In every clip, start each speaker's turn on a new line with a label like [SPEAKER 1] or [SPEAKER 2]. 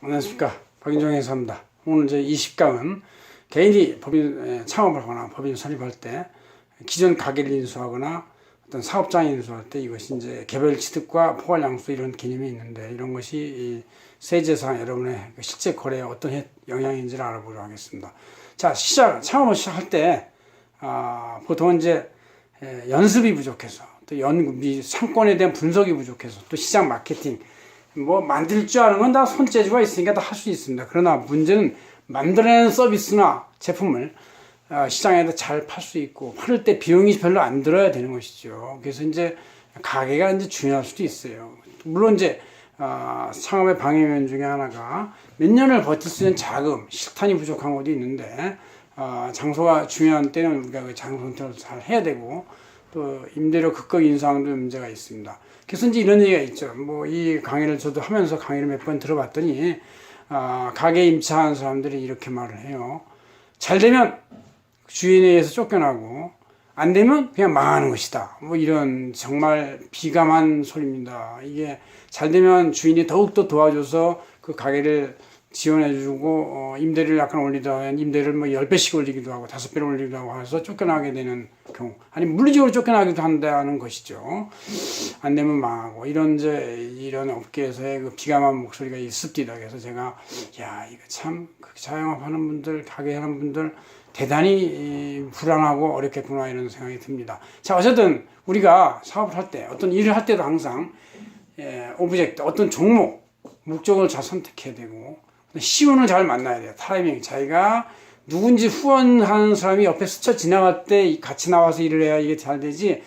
[SPEAKER 1] 안녕하십니까. 박인종 회사입니다. 오늘 이제 20강은 개인이 법인 창업을 하거나 법인 설립할 때 기존 가게를 인수하거나 어떤 사업장을 인수할 때 이것이 이제 개별 취득과 포괄 양수 이런 개념이 있는데 이런 것이 이 세제상 여러분의 실제 거래에 어떤 영향인지를 알아보도록 하겠습니다. 자, 창업을 시작할 때 보통 이제 연습이 부족해서 또 상권에 대한 분석이 부족해서 또 시장 마케팅 뭐 만들 줄 아는 건 다 손재주가 있으니까 다 할 수 있습니다. 그러나 문제는 만들어내는 서비스나 제품을 시장에다 잘 팔 수 있고 팔을 때 비용이 별로 안 들어야 되는 것이죠. 그래서 이제 가게가 이제 중요할 수도 있어요. 물론 이제 창업의 방해면 중에 하나가 몇 년을 버틸 수 있는 자금, 실탄이 부족한 것도 있는데 장소가 중요한 때는 우리가 그 장소 선택을 잘 해야 되고 또 임대료 극거 인상도 문제가 있습니다. 그래서 이제 이런 얘기가 있죠. 뭐 이 강의를 저도 하면서 강의를 몇 번 들어봤더니 가게 임차한 사람들이 이렇게 말을 해요. 잘 되면 주인에 의해서 쫓겨나고 안 되면 그냥 망하는 것이다. 뭐 이런 정말 비감한 소리입니다. 이게 잘 되면 주인이 더욱더 도와줘서 그 가게를 지원해주고 임대료를 약간 올리다 임대료를 뭐 10배씩 올리기도 하고 5배를 올리기도 하고 해서 쫓겨나게 되는 경우, 아니 물리적으로 쫓겨나기도 한다는 것이죠. 안 되면 망하고 이런 업계에서의 그 비감한 목소리가 있습니다. 그래서 제가 이거 참 자영업하는 분들, 가게 하는 분들 대단히 불안하고 어렵겠구나 이런 생각이 듭니다. 자, 어쨌든 우리가 사업을 할 때 어떤 일을 할 때도 항상 오브젝트, 어떤 종목, 목적을 잘 선택해야 되고 시운을 잘 만나야 돼요. 타이밍. 자기가 누군지 후원하는 사람이 옆에 스쳐 지나갈 때 같이 나와서 일을 해야 이게 잘 되지,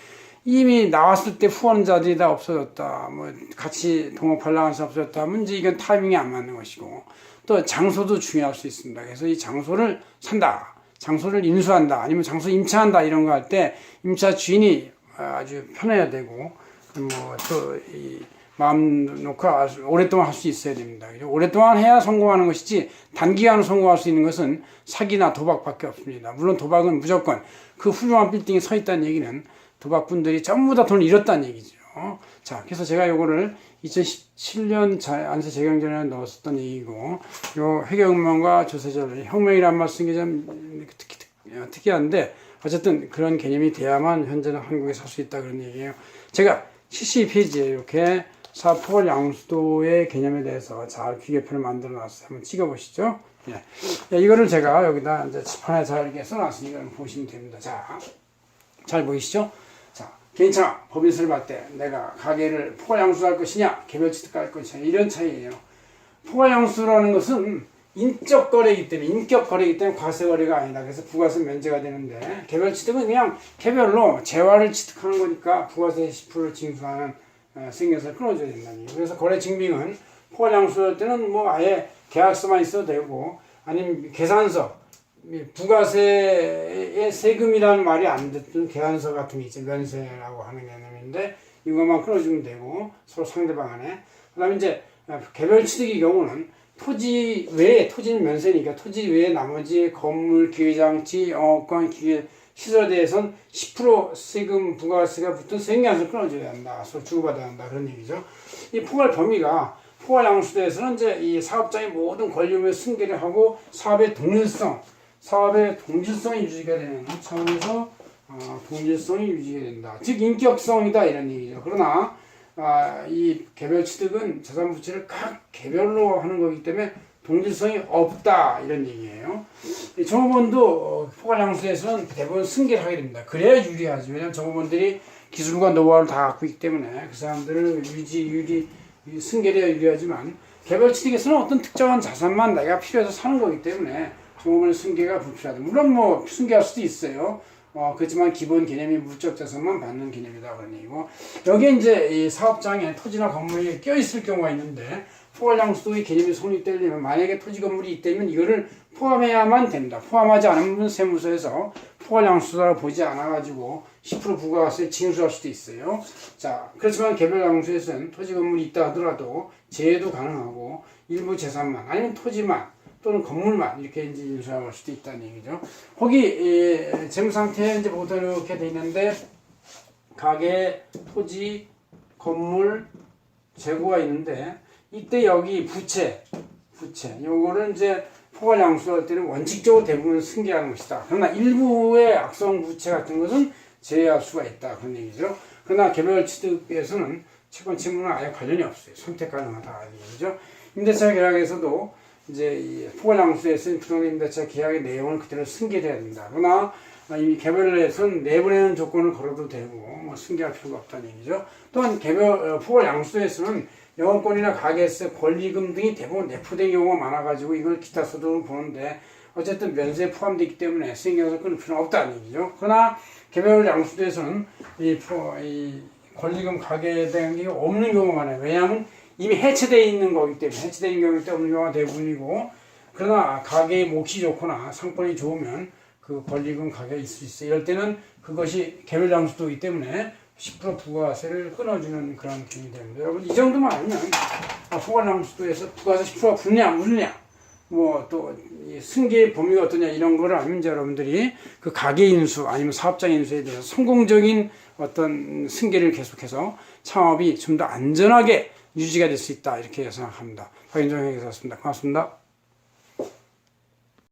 [SPEAKER 1] 이미 나왔을 때 후원자들이 다 없어졌다, 뭐 같이 동업하려고 해서 없어졌다 하면 이제 이건 타이밍이 안 맞는 것이고, 또 장소도 중요할 수 있습니다. 그래서 이 장소를 산다, 장소를 인수한다, 아니면 장소 임차한다 이런 거 할 때 임차 주인이 아주 편해야 되고, 뭐 또 마음 놓고 오랫동안 할 수 있어야 됩니다. 오랫동안 해야 성공하는 것이지 단기간에 성공할 수 있는 것은 사기나 도박밖에 없습니다. 물론 도박은 무조건 그 훌륭한 빌딩에 서 있다는 얘기는 도박꾼들이 전부 다 돈을 잃었다는 얘기죠. 자, 그래서 제가 요거를 2017년 안세 재경전에 넣었었던 얘기고, 요 회계혁명과 조세절, 혁명이란 말 쓴 게 좀 특이한데 어쨌든 그런 개념이 돼야만 현재는 한국에 살 수 있다 그런 얘기예요. 제가 72페이지에 이렇게 사업 포괄 양수도의 개념에 대해서 잘 기계표를 만들어 놨어요. 한번 찍어보시죠. 이거를 제가 여기다 이제 칠판에 잘 이렇게 써놨으니 이걸 보시면 됩니다. 자, 잘 보이시죠? 자, 괜찮아. 법인 설립할 때 내가 가게를 포괄 양수할 것이냐, 개별 취득할 것이냐, 이런 차이예요. 포괄 양수라는 것은 인적 거래이기 때문에, 인격 거래이기 때문에 과세 거래가 아니다. 그래서 부가세 면제가 되는데, 개별 취득은 그냥 개별로 재화를 취득하는 거니까 부가세 10%를 징수하는 생겨서 끊어줘야 된다는 얘기예요. 그래서 거래 증빙은 포괄 양수할 때는 뭐 아예 계약서만 있어도 되고, 아니면 계산서, 부가세의 세금이라는 말이 안 듣던 계산서 같은 게 있죠. 면세라고 하는 개념인데 이것만 끊어주면 되고, 서로 상대방 간에. 그 다음에 이제 개별 취득의 경우는 토지 외에, 토지는 면세니까 토지 외에 나머지 건물, 기회장치, 영업권, 기회, 시설에 대해서는 10% 세금, 부가세가 붙은 세금량을 끊어줘야 한다. 서로 주고받아야 한다. 그런 얘기죠. 이 포괄 범위가, 포괄 양수도에서는 이제 이 사업장의 모든 권리금을 승계를 하고 사업의 동질성이 유지가 되는 차원에서 동질성이 유지가 된다. 즉, 인격성이다. 이런 얘기죠. 그러나 이 개별 취득은 자산 부채를 각 개별로 하는 거기 때문에 동질성이 없다 이런 얘기예요. 종업원도 포괄 양수에서는 대부분 승계를 하게 됩니다. 그래야 유리하죠. 왜냐하면 종업원들이 기술과 노하우를 다 갖고 있기 때문에 그 사람들을 승계를 해야 유리하지만, 개별 취득에서는 어떤 특정한 자산만 내가 필요해서 사는 거기 때문에 종업원의 승계가 불필요하다. 물론 뭐 승계할 수도 있어요. 그렇지만 기본 개념이 물적 자산만 받는 개념이다 그런 얘기고, 여기에 이제 이 사업장에 토지나 건물이 껴 있을 경우가 있는데, 포괄 양수도의 개념이 성립되려면 만약에 토지 건물이 있다면 이거를 포함해야만 됩니다. 포함하지 않으면 세무서에서 포괄 양수도라고 보지 않아가지고 10% 부가세 징수할 수도 있어요. 자, 그렇지만 개별 양수에서는 토지 건물이 있다 하더라도 제외도 가능하고 일부 재산만, 아니면 토지만 또는 건물만 이렇게 이제 인수할 수도 있다는 얘기죠. 거기 재무 상태에 이제 보통 이렇게 돼 있는데, 가게, 토지, 건물, 재고가 있는데, 이때 여기 부채 부채. 요거를 이제 포괄 양수할 때는 원칙적으로 대부분 승계하는 것이다. 그러나 일부의 악성 부채 같은 것은 제외할 수가 있다. 그런 얘기죠. 그러나 개별 취득에서는 채권 채무는 아예 관련이 없어요. 선택 가능하다. 얘기죠. 임대차 계약에서도 이제 이 포괄 양수에 쓰인 부동산 임대차 계약의 내용을 그대로 승계돼야 된다. 그러나 이 개별에서는 내보내는 조건을 걸어도 되고 뭐 승계할 필요가 없다는 얘기죠. 또한 개별 포괄 양수에서는 영업권이나 가계세, 권리금 등이 대부분 내포된 경우가 많아가지고 이걸 기타 소득으로 보는데 어쨌든 면세에 포함되어 있기 때문에 승계해서 끊을 필요는 없다는 얘기죠. 그러나 개별 양수도에서는 이 권리금 가계에 대한 게 없는 경우가 많아요. 왜냐하면 이미 해체되어 있는 거기 때문에 해체된 경우에 없는 경우가 대부분이고, 그러나 가계의 몫이 좋거나 상권이 좋으면 그 권리금 가계가 있을 수 있어요. 이럴 때는 그것이 개별 양수도이기 때문에 10% 부가세를 끊어주는 그런 기능이 됩니다. 여러분 이 정도만 알면 포괄 양수도에서 부가세 10%가 붙냐 안 붙냐, 뭐 또 승계의 범위가 어떠냐 이런 거를 알면 이제 여러분들이 그 가계 인수 아니면 사업장 인수에 대해서 성공적인 어떤 승계를 계속해서 창업이 좀 더 안전하게 유지가 될 수 있다 이렇게 생각합니다. 박인정 회계사였습니다. 고맙습니다.